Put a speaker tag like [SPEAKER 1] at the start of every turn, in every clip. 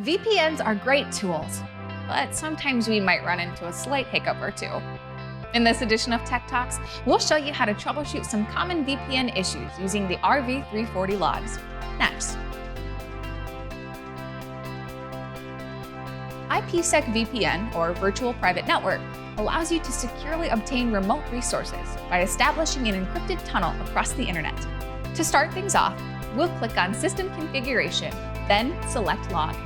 [SPEAKER 1] VPNs are great tools, but sometimes we might run into a slight hiccup or two. In this edition of Tech Talks, we'll show you how to troubleshoot some common VPN issues using the RV34 logs. Next. IPsec VPN, or Virtual Private Network, allows you to securely obtain remote resources by establishing an encrypted tunnel across the internet. To start things off, we'll click on System Configuration, then select Log.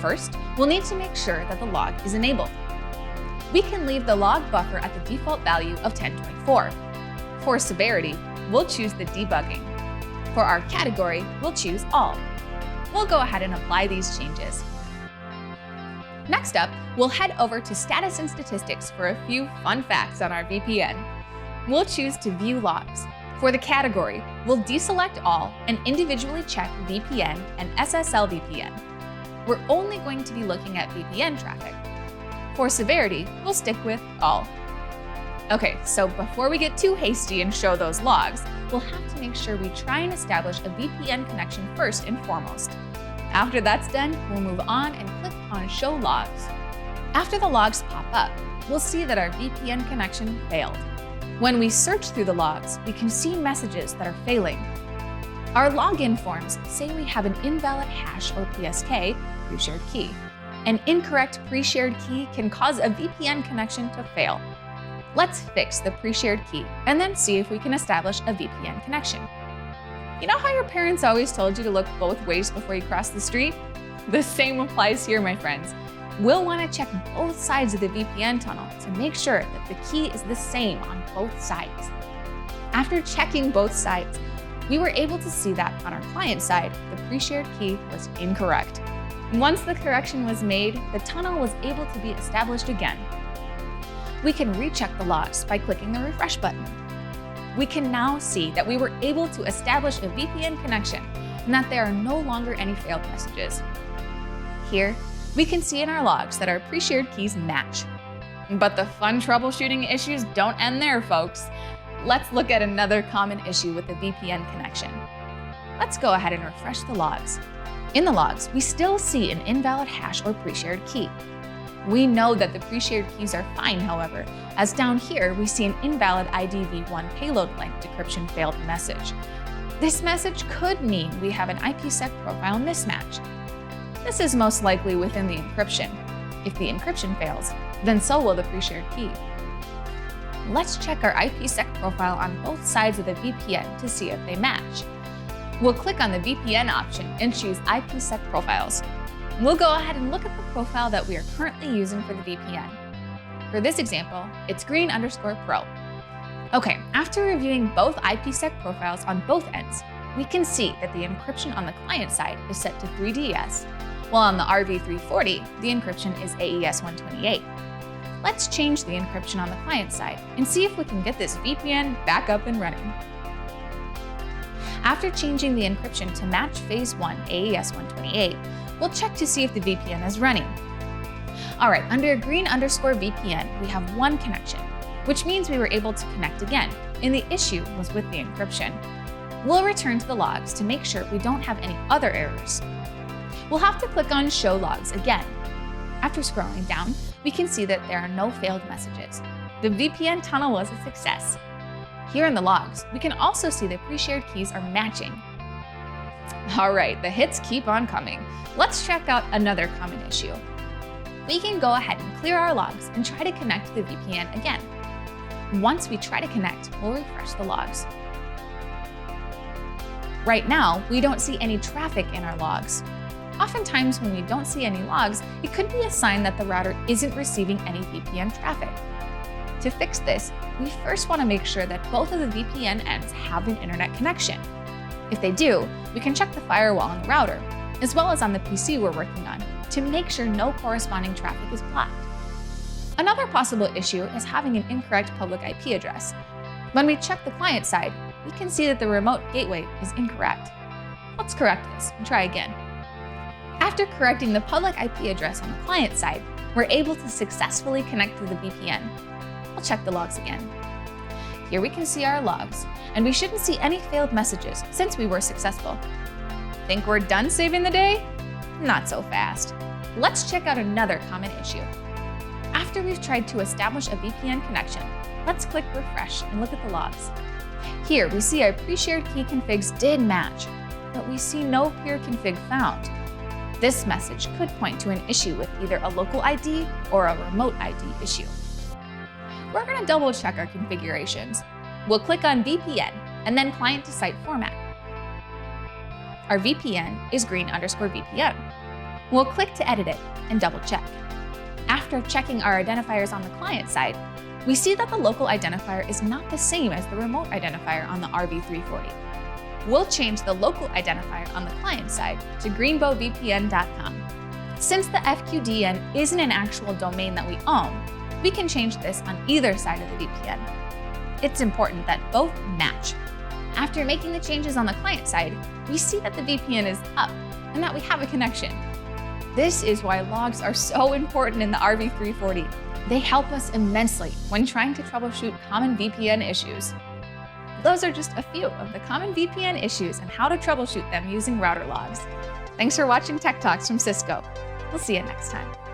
[SPEAKER 1] First, we'll need to make sure that the log is enabled. We can leave the log buffer at the default value of 1024. For severity, we'll choose the debugging. For our category, we'll choose All. We'll go ahead and apply these changes. Next up, we'll head over to Status and Statistics for a few fun facts on our VPN. We'll choose to view logs. For the category, we'll deselect All and individually check VPN and SSL VPN. We're only going to be looking at VPN traffic. For severity, we'll stick with All. Okay, so before we get too hasty and show those logs, we'll have to make sure we try and establish a VPN connection first and foremost. After that's done, we'll move on and click on Show Logs. After the logs pop up, we'll see that our VPN connection failed. When we search through the logs, we can see messages that are failing. Our login forms say we have an invalid hash or PSK, pre-shared key. An incorrect pre-shared key can cause a VPN connection to fail. Let's fix the pre-shared key and then see if we can establish a VPN connection. You know how your parents always told you to look both ways before you cross the street? The same applies here, my friends. We'll want to check both sides of the VPN tunnel to make sure that the key is the same on both sides. After checking both sides, we were able to see that on our client side, the pre-shared key was incorrect. Once the correction was made, the tunnel was able to be established again. We can recheck the logs by clicking the refresh button. We can now see that we were able to establish a VPN connection and that there are no longer any failed messages. Here, we can see in our logs that our pre-shared keys match. But the fun troubleshooting issues don't end there, folks. Let's look at another common issue with the VPN connection. Let's go ahead and refresh the logs. In the logs, we still see an invalid hash or pre-shared key. We know that the pre-shared keys are fine, however, as down here we see an invalid IDV1 payload length decryption failed message. This message could mean we have an IPsec profile mismatch. This is most likely within the encryption. If the encryption fails, then so will the pre-shared key. Let's check our IPsec profile on both sides of the VPN to see if they match. We'll click on the VPN option and choose IPsec profiles. We'll go ahead and look at the profile that we are currently using for the VPN. For this example, it's green_pro. Okay, after reviewing both IPsec profiles on both ends, we can see that the encryption on the client side is set to 3DS, while on the RV340, the encryption is AES-128. Let's change the encryption on the client side and see if we can get this VPN back up and running. After changing the encryption to match Phase 1 AES-128, we'll check to see if the VPN is running. All right, under green_VPN, we have one connection, which means we were able to connect again, and the issue was with the encryption. We'll return to the logs to make sure we don't have any other errors. We'll have to click on Show Logs again. After scrolling down, we can see that there are no failed messages. The VPN tunnel was a success. Here in the logs, we can also see the pre-shared keys are matching. All right, the hits keep on coming. Let's check out another common issue. We can go ahead and clear our logs and try to connect to the VPN again. Once we try to connect, we'll refresh the logs. Right now, we don't see any traffic in our logs. Oftentimes, when we don't see any logs, it could be a sign that the router isn't receiving any VPN traffic. To fix this, we first want to make sure that both of the VPN ends have an internet connection. If they do, we can check the firewall on the router, as well as on the PC we're working on, to make sure no corresponding traffic is blocked. Another possible issue is having an incorrect public IP address. When we check the client side, we can see that the remote gateway is incorrect. Let's correct this and try again. After correcting the public IP address on the client side, we're able to successfully connect to the VPN. I'll check the logs again. Here we can see our logs, and we shouldn't see any failed messages since we were successful. Think we're done saving the day? not so fast. Let's check out another common issue. After we've tried to establish a VPN connection, let's click refresh and look at the logs. Here we see our pre-shared key configs did match, but we see no peer config found. This message could point to an issue with either a local ID or a remote ID issue. We're going to double check our configurations. We'll click on VPN and then client to site format. Our VPN is green_VPN. We'll click to edit it and double check. After checking our identifiers on the client side, we see that the local identifier is not the same as the remote identifier on the RV340. We'll change the local identifier on the client side to greenbowvpn.com. Since the FQDN isn't an actual domain that we own, we can change this on either side of the VPN. It's important that both match. After making the changes on the client side, we see that the VPN is up and that we have a connection. This is why logs are so important in the RV340. They help us immensely when trying to troubleshoot common VPN issues. Those are just a few of the common VPN issues and how to troubleshoot them using router logs. Thanks for watching Tech Talks from Cisco. We'll see you next time.